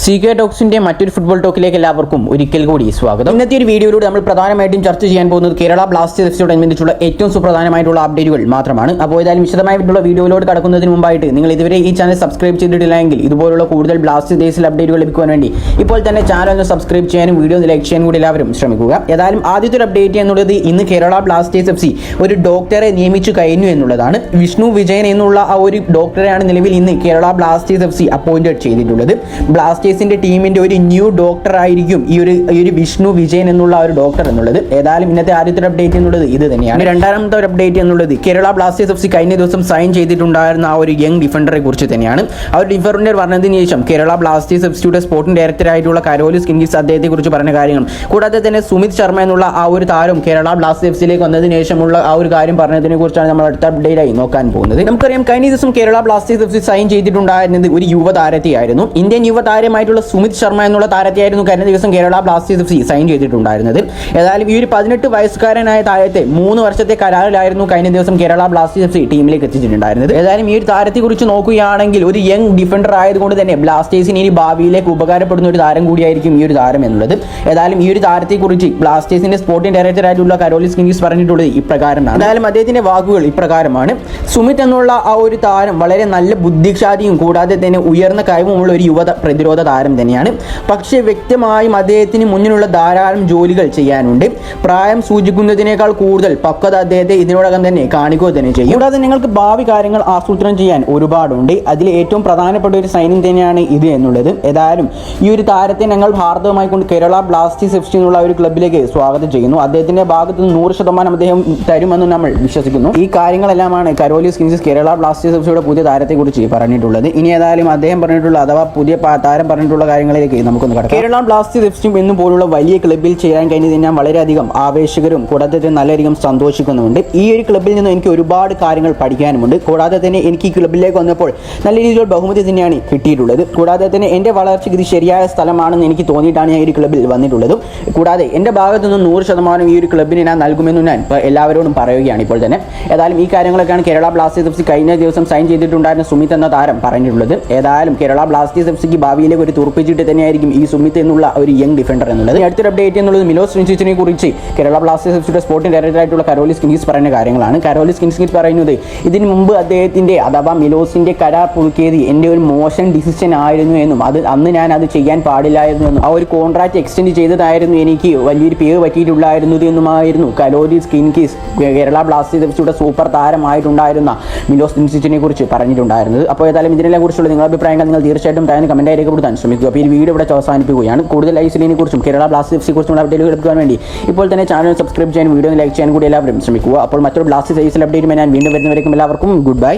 CK ടോക്സിന്റെ മറ്റൊരു football ടോക്കിലേക്ക് എല്ലാവർക്കും ഒരിക്കൽ കൂടി സ്വാഗതം. ഇന്നത്തെ ഒരു വീഡിയോയിലൂടെ നമ്മൾ പ്രധാനമായിട്ടും ചർച്ച ചെയ്യാൻ പോകുന്നത് കേരള ബ്ലാസ്റ്റേഴ്സിനോടനുബന്ധിച്ചുള്ള ഏറ്റവും സുപ്രധാനമായിട്ടുള്ള അപ്ഡേറ്റുകൾ മാത്രമാണ്. അപ്പോൾ ഏതായാലും വിശദമായിട്ടുള്ള വീഡിയോയിലോട്ട് കടക്കുന്നതിന് മുമ്പായിട്ട് നിങ്ങൾ ഇതുവരെ ഈ ചാനൽ സബ്സ്ക്രൈബ് ചെയ്തിട്ടില്ലെങ്കിൽ ഇതുപോലുള്ള കൂടുതൽ ബ്ലാസ്റ്റേഴ്സിൽ അപ്ഡേറ്റുകൾ ലഭിക്കുവാൻ വേണ്ടി ഇപ്പോൾ തന്നെ ചാനൽ ഒന്ന് സബ്സ്ക്രൈബ് ചെയ്യാനും വീഡിയോ ഒന്ന് ലൈക്ക് ചെയ്യാനും കൂടി എല്ലാവരും ശ്രമിക്കുക. ഏതായാലും ആദ്യത്തെ ഒരു അപ്ഡേറ്റ് എന്നുള്ളത് ഇന്ന് കേരള ബ്ലാസ്റ്റേഴ്സ് FC ഒരു ഡോക്ടറെ നിയമിച്ചു കഴിഞ്ഞു എന്നുള്ളതാണ്. വിഷ്ണു വിജയൻ എന്നുള്ള ആ ഒരു ഡോക്ടറെയാണ് നിലവിൽ ഇന്ന് കേരള ബ്ലാസ്റ്റേഴ്സ് FC അപ്പോയിന്റഡ് ചെയ്തിട്ടുള്ളത്. ബ്ലാസ്റ്റേഴ്സിന്റെ ടീമിന്റെ ഒരു ന്യൂ ഡോക്ടർ ആയിരിക്കും ഈ ഒരു വിഷ്ണു വിജയൻ എന്നുള്ള ഒരു ഡോക്ടർ എന്നുള്ളത്. ഏതായാലും ഇന്നത്തെ ആദ്യത്തെ അപ്ഡേറ്റ് എന്നുള്ളത് ഇത് തന്നെയാണ്. രണ്ടാമത്തെ ഒരു അപ്ഡേറ്റ് എന്നുള്ളത് കേരള ബ്ലാസ്റ്റേഴ്സ് FC കഴിഞ്ഞ ദിവസം സൈൻ ചെയ്തിട്ടുണ്ടായിരുന്ന ആ ഒരു യങ് ഡിഫൻഡറെ കുറിച്ച് തന്നെയാണ്. ആ ഒരു ഡിഫൻഡർ പറഞ്ഞതിന് ശേഷം കേരള ബ്ലാസ്റ്റേഴ്സ് FCയുടെ സ്പോർട്ടിംഗ് ഡയറക്ടർ ആയിട്ടുള്ള കരോലിസ് കിൻഗിസ് അദ്ദേഹത്തെ കുറിച്ച് പറഞ്ഞ കാര്യങ്ങളും കൂടാതെ തന്നെ സുമിത് ശർമ്മ എന്നുള്ള ആ ഒരു താരം കേരള ബ്ലാസ്റ്റേഴ്സ് FCയിലേക്ക് വന്നതിന് ശേഷമുള്ള ആ ഒരു കാര്യം പറഞ്ഞതിനെ കുറിച്ചാണ് നമ്മൾ അടുത്ത അപ്ഡേറ്റ് ആയി നോക്കാൻ പോകുന്നത്. നമുക്കറിയാം കഴിഞ്ഞ ദിവസം കേരള ബ്ലാസ്റ്റേഴ്സ് FC സൈൻ ചെയ്തിട്ടുണ്ടായിരുന്നത് ഒരു യുവതാരത്തെയായിരുന്നു. ഇന്ത്യൻ യുവതാരമായിട്ടുള്ള സുമിത് ശർമ്മ എന്നുള്ള താരത്തെയായിരുന്നു കഴിഞ്ഞ ദിവസം കേരള ബ്ലാസ്റ്റേഴ്സ് FC സൈൻ ചെയ്തിട്ടുണ്ടായിരുന്നത്. ഏതായാലും ഈ ഒരു 18 വയസ്സുകാരനായ താരത്തെ 3 വർഷത്തെ കരാറിലായിരുന്നു കഴിഞ്ഞ ദിവസം കേരള ബ്ലാസ്റ്റേഴ്സ് FC ടീമിലേക്ക് എത്തിച്ചിട്ടുണ്ടായിരുന്നത്. ഏതായാലും ഈ ഒരു താരത്തെ കുറിച്ച് നോക്കുകയാണെങ്കിൽ ഒരു യങ് ഡിഫൻഡർ ആയതുകൊണ്ട് തന്നെ ബ്ലാസ്റ്റേഴ്സിന് ഇനി ഭാവിയിലേക്ക് ഉപകാരപ്പെടുന്ന ഒരു താരം കൂടിയായിരിക്കും ഈ ഒരു താരം എന്നുള്ളത്. ഏതായാലും ഈ ഒരു താരത്തെ കുറിച്ച് ബ്ലാസ്റ്റേഴ്സിന്റെ സ്പോർട്ടിംഗ് ഡയറക്ടർ ആയിട്ടുള്ള കരോലിസ് കിൻഗിസ് പറഞ്ഞിട്ടുള്ളത് ഇപ്രകാരമാണ്. ഏതായാലും അദ്ദേഹത്തിന്റെ വാക്കുകൾ ഇപ്രകാരമാണ്: സുമിത് എന്നുള്ള ആ ഒരു താരം വളരെ നല്ല ബുദ്ധിശാലിയും കൂടാതെ തന്നെ ഉയർന്ന കഴിവുമുള്ള ഒരു യുവ പ്രതിരോധ താരം തന്നെയാണ്. പക്ഷേ വ്യക്തമായും അദ്ദേഹത്തിന് മുന്നിലുള്ള ധാരാളം ജോലികൾ ചെയ്യാനുണ്ട്. പ്രായം സൂചിക്കുന്നതിനേക്കാൾ കൂടുതൽ പക്വത അദ്ദേഹത്തെ ഇതിനോടകം തന്നെ കാണിക്കുക തന്നെ ചെയ്യും. കൂടാതെ നിങ്ങൾക്ക് ഭാവി കാര്യങ്ങൾ ആസൂത്രണം ചെയ്യാൻ ഒരുപാടുണ്ട്. അതിൽ ഏറ്റവും പ്രധാനപ്പെട്ട ഒരു സൈനിങ് തന്നെയാണ് ഇത് എന്നുള്ളത്. ഏതായാലും ഈ ഒരു താരത്തെ ഞങ്ങൾ ഭാരതവുമായി കൊണ്ട് കേരള ബ്ലാസ്റ്റേഴ്സ് FC എന്നുള്ള ഒരു ക്ലബിലേക്ക് സ്വാഗതം ചെയ്യുന്നു. അദ്ദേഹത്തിന്റെ ഭാഗത്ത് നിന്ന് 100% അദ്ദേഹം തരുമെന്ന് നമ്മൾ വിശ്വസിക്കുന്നു. ഈ കാര്യങ്ങളെല്ലാമാണ് കരോലിസ് കിൻഗിസ് കേരള ബ്ലാസ്റ്റേഴ്സ് FCയുടെ പുതിയ താരത്തെ കുറിച്ച് പറഞ്ഞിട്ടുള്ളത്. ഇനി ഏതായാലും അദ്ദേഹം പറഞ്ഞിട്ടുള്ള അഥവാ പുതിയ താരം പറഞ്ഞിട്ടുള്ള കാര്യങ്ങളിലേക്ക് നമുക്കൊന്ന് കടക്കാം. കേരള ബ്ലാസ്റ്റേഴ്സ് FC എന്നു പോലുള്ള വലിയ ക്ലബിൽ ചെയ്യാൻ കഴിഞ്ഞത് ഞാൻ വളരെയധികം ആവേശകരും കൂടാതെ തന്നെ നല്ലധികം സന്തോഷിക്കുന്നുമുണ്ട്. ഈ ഒരു ക്ലബിൽ നിന്ന് എനിക്ക് ഒരുപാട് കാര്യങ്ങൾ പഠിക്കാനുമുണ്ട്. കൂടാതെ തന്നെ എനിക്ക് ഈ ക്ലബിലേക്ക് വന്നപ്പോൾ നല്ല രീതിയിലുള്ള ബഹുമതി തന്നെയാണ് കിട്ടിയിട്ടുള്ളത്. കൂടാതെ തന്നെ എൻ്റെ വളർച്ചയ്ക്ക് ഇത് ശരിയായ സ്ഥലമാണെന്ന് എനിക്ക് തോന്നിയിട്ടാണ് ഞാൻ ഈ ഒരു ക്ലബിൽ വന്നിട്ടുള്ളതും. കൂടാതെ എൻ്റെ ഭാഗത്തു നിന്ന് 100% ഈ ഒരു ക്ലബിന് ഞാൻ നൽകുമെന്ന് ഞാൻ എല്ലാവരോടും പറയുകയാണ് ഇപ്പോൾ തന്നെ. ഏതായാലും ഈ കാര്യങ്ങളൊക്കെയാണ് കേരള ബ്ലാസ്റ്റേഴ്സ് FC കഴിഞ്ഞ ദിവസം സൈൻ ചെയ്തിട്ടുണ്ടായിരുന്ന സുമിത് എന്ന താരം പറഞ്ഞിട്ടുള്ളത്. ഏതായാലും കേരള ബ്ലാസ്റ്റേഴ്സ് FCക്ക് ഭാവിയിലേക്ക് ഒരു തുറപ്പിച്ചിട്ട് തന്നെയായിരിക്കും ഈ സുമിത് എന്നുള്ള ഒരു യങ് ഡിഫൻഡർ എന്നുള്ളത്. അടുത്തൊരു അപ്ഡേറ്റ് എന്നുള്ളത് മിലോസ് റിൻസിച്ചിനെ കുറിച്ച് കേരള ബ്ലാസ്റ്റേഴ്സ് FCയുടെ സ്പോർട്ടിംഗ് ഡയറക്ടർ ആയിട്ടുള്ള കരോലിസ് കിൻഗിസ് പറയുന്ന കാര്യങ്ങളാണ്. കരോലിസ് കിൻഗിസ് പറയുന്നത് ഇതിന് മുമ്പ് അദ്ദേഹത്തിന്റെ അഥവാ മിലോസിന്റെ കരാർ പുതുക്കിയത് എൻ്റെ ഒരു മോശം ഡിസിഷൻ ആയിരുന്നു എന്നും അന്ന് ഞാൻ അത് ചെയ്യാൻ പാടില്ലായിരുന്നു എന്നും ആ ഒരു കോൺട്രാക്ട് എക്സ്റ്റെൻഡ് ചെയ്തതായിരുന്നു എനിക്ക് വലിയൊരു പേര് പറ്റിയിട്ടുണ്ടായിരുന്നത് എന്നുമായിരുന്നു കരോലിസ് കിൻഗിസ് കേരള ബ്ലാസ്റ്റേഴ്സ് FCയുടെ സൂപ്പർ താരമായിട്ടുണ്ടായിരുന്ന മിലോസ് റിൻസിച്ചിനെ കുറിച്ച് പറഞ്ഞിട്ടുണ്ടായിരുന്നത്. അപ്പോൾ ഏതായാലും ഇതിനെ കുറിച്ചുള്ള നിങ്ങളുടെ അഭിപ്രായങ്ങൾ നിങ്ങൾ തീർച്ചയായിട്ടും താഴെ കമന്റായി രേഖപ്പെടുത്താൻ ശ്രമിക്കുക. അപ്പോൾ ഈ വീഡിയോ ഇവിടെ അവസാനിപ്പിക്കുകയാണ്. കൂടുതൽ ഐസിലിനെ കുറിച്ചും കേരള ബ്ലാസ്റ്റേഴ്സ് FC കുറിച്ചുള്ള അപ്ഡേറ്റുകൾ ലഭിക്കാൻ വേണ്ടി ഇപ്പോൾ തന്നെ ചാനൽ സബ്സ്ക്രൈബ് ചെയ്യാൻ വീഡിയോ ലൈക്ക് ചെയ്യാൻ കൂടി എല്ലാവരും ശ്രമിക്കുക. അപ്പോൾ മറ്റൊരു ബ്ലാസ്റ്റേഴ്സ് ഐസിൽ അപ്ഡേറ്റുമായി ഞാൻ വീണ്ടും വരുന്നവരേക്കും എല്ലാവർക്കും ഗുഡ് ബൈ.